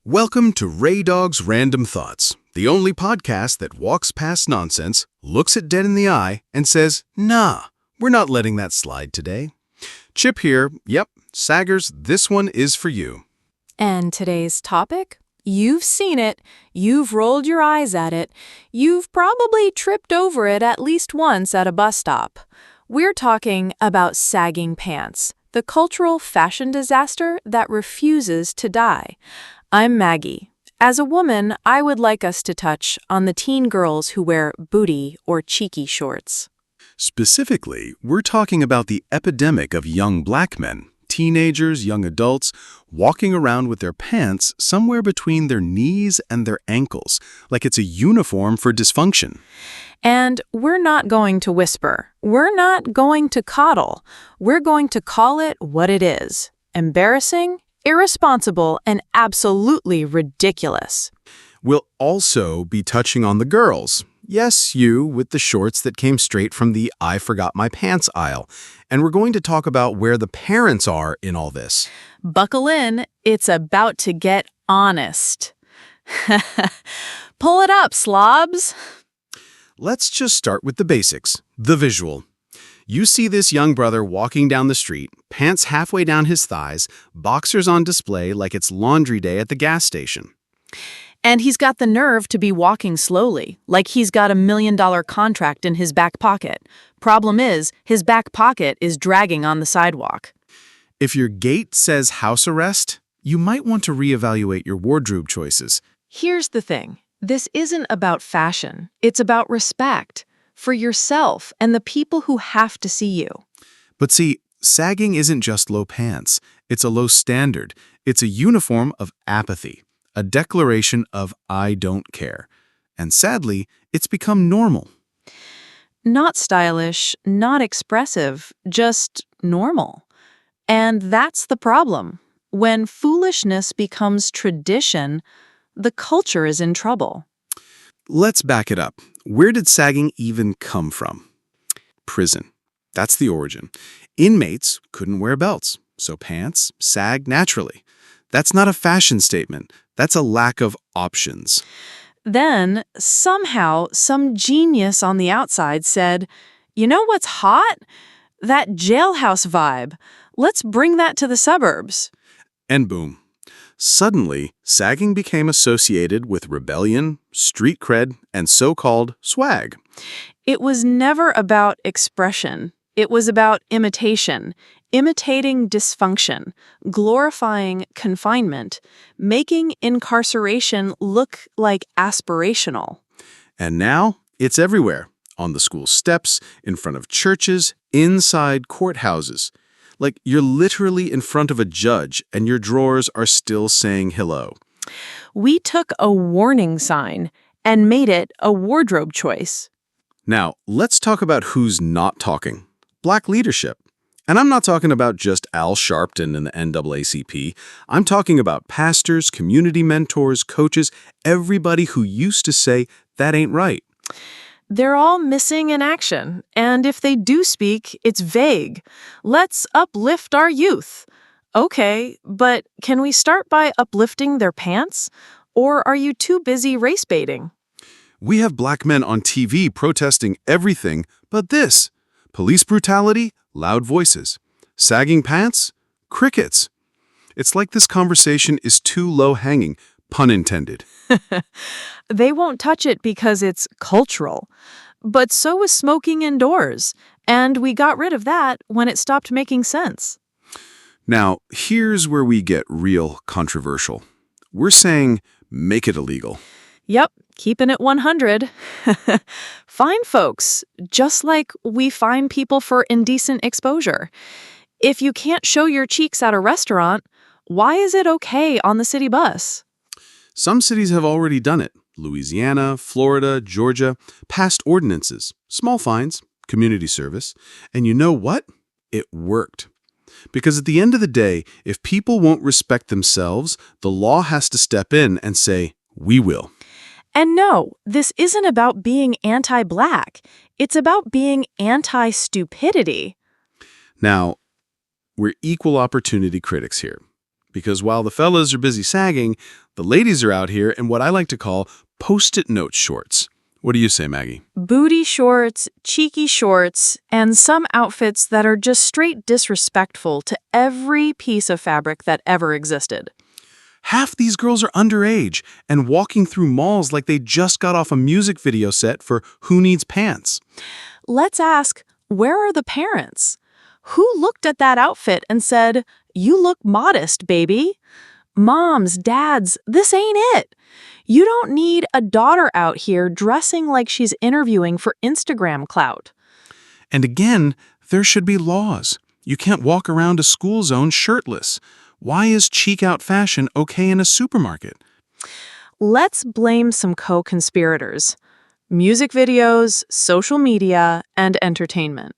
Welcome to Ray Dogg's Random Thoughts, the only podcast that walks past nonsense, looks it dead in the eye, and says, nah, we're not letting that slide today. Chip here. Yep, Saggers, this one is for you. And today's topic? You've seen it, you've rolled your eyes at it, you've probably tripped over it at least once at a bus stop. We're talking about sagging pants, the cultural fashion disaster that refuses to die. I'm Maggie. As a woman, I would like us to touch on the teen girls who wear booty or cheeky shorts. Specifically, we're talking about the epidemic of young black men, teenagers, young adults, walking around with their pants somewhere between their knees and their ankles, like it's a uniform for dysfunction. And we're not going to whisper. We're not going to coddle. We're going to call it what it is. Embarrassing, irresponsible, and absolutely ridiculous. We'll also be touching on the girls. Yes, you, with the shorts that came straight from the I forgot my pants aisle. And we're going to talk about where the parents are in all this. Buckle in, it's about to get honest. Pull it up, slobs. Let's just start with the basics, the visual. You see this young brother walking down the street, pants halfway down his thighs, boxers on display like it's laundry day at the gas station. And he's got the nerve to be walking slowly, like he's got $1 million contract in his back pocket. Problem is, his back pocket is dragging on the sidewalk. If your gait says house arrest, you might want to reevaluate your wardrobe choices. Here's the thing. This isn't about fashion. It's about respect for yourself and the people who have to see you. But see, sagging isn't just low pants. It's a low standard. It's a uniform of apathy, a declaration of I don't care. And sadly, it's become normal. Not stylish, not expressive, just normal. And that's the problem. When foolishness becomes tradition, the culture is in trouble. Let's back it up. Where did sagging even come from? Prison. That's the origin. Inmates couldn't wear belts, so pants sag naturally. That's not a fashion statement. That's a lack of options. Then, somehow, some genius on the outside said, you know what's hot? That jailhouse vibe. Let's bring that to the suburbs. And boom. Suddenly, sagging became associated with rebellion, street cred, and so-called swag. It was never about expression. It was about imitation, imitating dysfunction, glorifying confinement, making incarceration look like aspirational. And now, it's everywhere. On the school steps, in front of churches, inside courthouses. Like you're literally in front of a judge and your drawers are still saying hello. We took a warning sign and made it a wardrobe choice. Now, let's talk about who's not talking. Black leadership. And I'm not talking about just Al Sharpton and the NAACP. I'm talking about pastors, community mentors, coaches, everybody who used to say, that ain't right. They're all missing in action, and if they do speak, it's vague. Let's uplift our youth. Okay, but can we start by uplifting their pants? Or are you too busy race baiting? We have black men on TV protesting everything but this. Police brutality, loud voices. Sagging pants, crickets. It's like this conversation is too low-hanging, pun intended. They won't touch it because it's cultural. But so is smoking indoors, and we got rid of that when it stopped making sense. Now, here's where we get real controversial. We're saying, make it illegal. Yep, keeping it 100. Fine folks, just like we fine people for indecent exposure. If you can't show your cheeks at a restaurant, why is it okay on the city bus? Some cities have already done it. Louisiana, Florida, Georgia, passed ordinances, small fines, community service. And you know what? It worked. Because at the end of the day, if people won't respect themselves, the law has to step in and say, we will. And no, this isn't about being anti-black. It's about being anti-stupidity. Now, we're equal opportunity critics here. Because while the fellas are busy sagging, The ladies are out here in what I like to call Post-it note shorts. What do you say, Maggie? Booty shorts, cheeky shorts, and some outfits that are just straight disrespectful to every piece of fabric that ever existed. Half these girls are underage and walking through malls like they just got off a music video set for Who Needs Pants? Let's ask, where are the parents? Who looked at that outfit and said, "You look modest, baby"? Moms, dads, this ain't it. You don't need a daughter out here dressing like she's interviewing for Instagram clout. And again, there should be laws. You can't walk around a school zone shirtless. Why is cheek-out fashion okay in a supermarket? Let's blame some co-conspirators. Music videos, social media, and entertainment.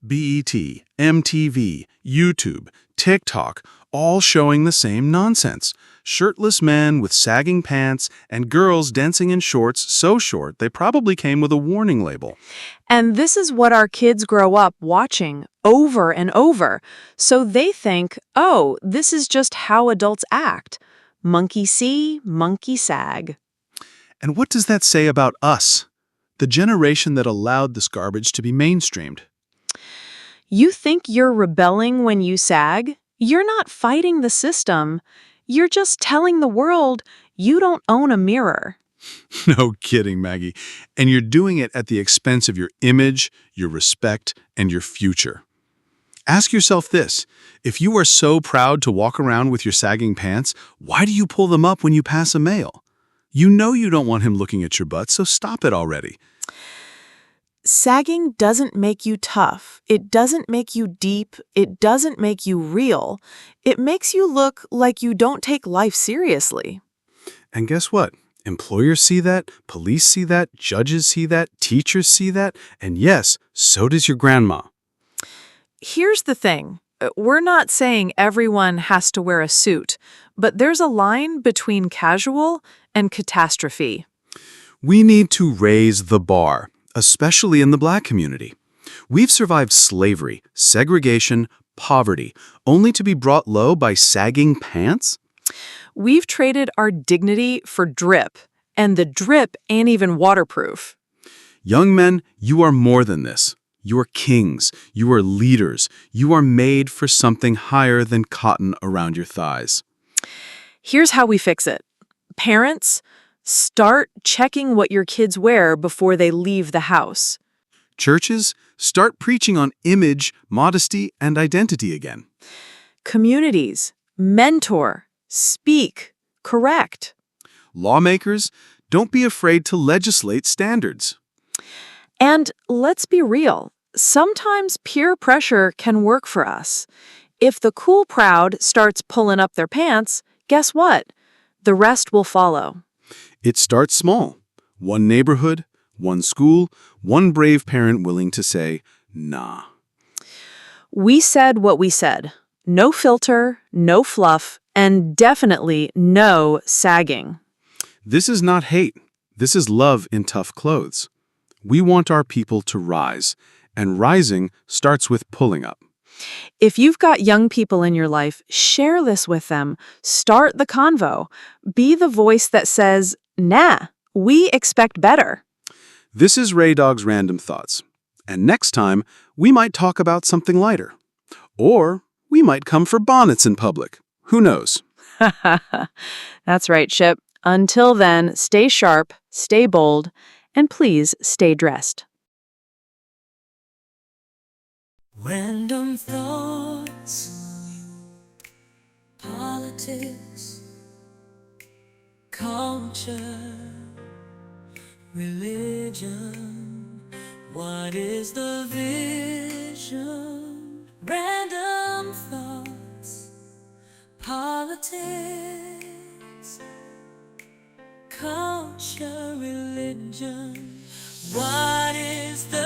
BET, MTV, YouTube, TikTok, all showing the same nonsense. Shirtless men with sagging pants and girls dancing in shorts so short they probably came with a warning label. And this is what our kids grow up watching over and over. So they think, oh, this is just how adults act. Monkey see, monkey sag. And what does that say about us, the generation that allowed this garbage to be mainstreamed? You think you're rebelling when you sag? You're not fighting the system. You're just telling the world you don't own a mirror. No kidding, Maggie. And you're doing it at the expense of your image, your respect, and your future. Ask yourself this. If you are so proud to walk around with your sagging pants, why do you pull them up when you pass a male? You know you don't want him looking at your butt, so stop it already. Sagging doesn't make you tough. It doesn't make you deep. It doesn't make you real. It makes you look like you don't take life seriously. And guess what? Employers see that, police see that, judges see that, teachers see that, and yes, so does your grandma. Here's the thing. We're not saying everyone has to wear a suit, but there's a line between casual and catastrophe. We need to raise the bar, especially in the Black community. We've survived slavery, segregation, poverty, only to be brought low by sagging pants? We've traded our dignity for drip, and the drip ain't even waterproof. Young men, you are more than this. You are kings. You are leaders. You are made for something higher than cotton around your thighs. Here's how we fix it. Parents, start checking what your kids wear before they leave the house. Churches, start preaching on image, modesty, and identity again. Communities, mentor, speak, correct. Lawmakers, don't be afraid to legislate standards. And let's be real, sometimes peer pressure can work for us. If the cool crowd starts pulling up their pants, guess what? The rest will follow. It starts small. One neighborhood, one school, one brave parent willing to say, nah. We said what we said. No filter, no fluff, and definitely no sagging. This is not hate. This is love in tough clothes. We want our people to rise, and rising starts with pulling up. If you've got young people in your life, share this with them. Start the convo. Be the voice that says, nah, we expect better. This is Ray Dogg's Random Thoughts. And next time, we might talk about something lighter. Or we might come for bonnets in public. Who knows? That's right, Chip. Until then, stay sharp, stay bold, and please stay dressed. Random thoughts, politics, culture, religion. What is the vision? Random thoughts, politics, culture, religion. What is the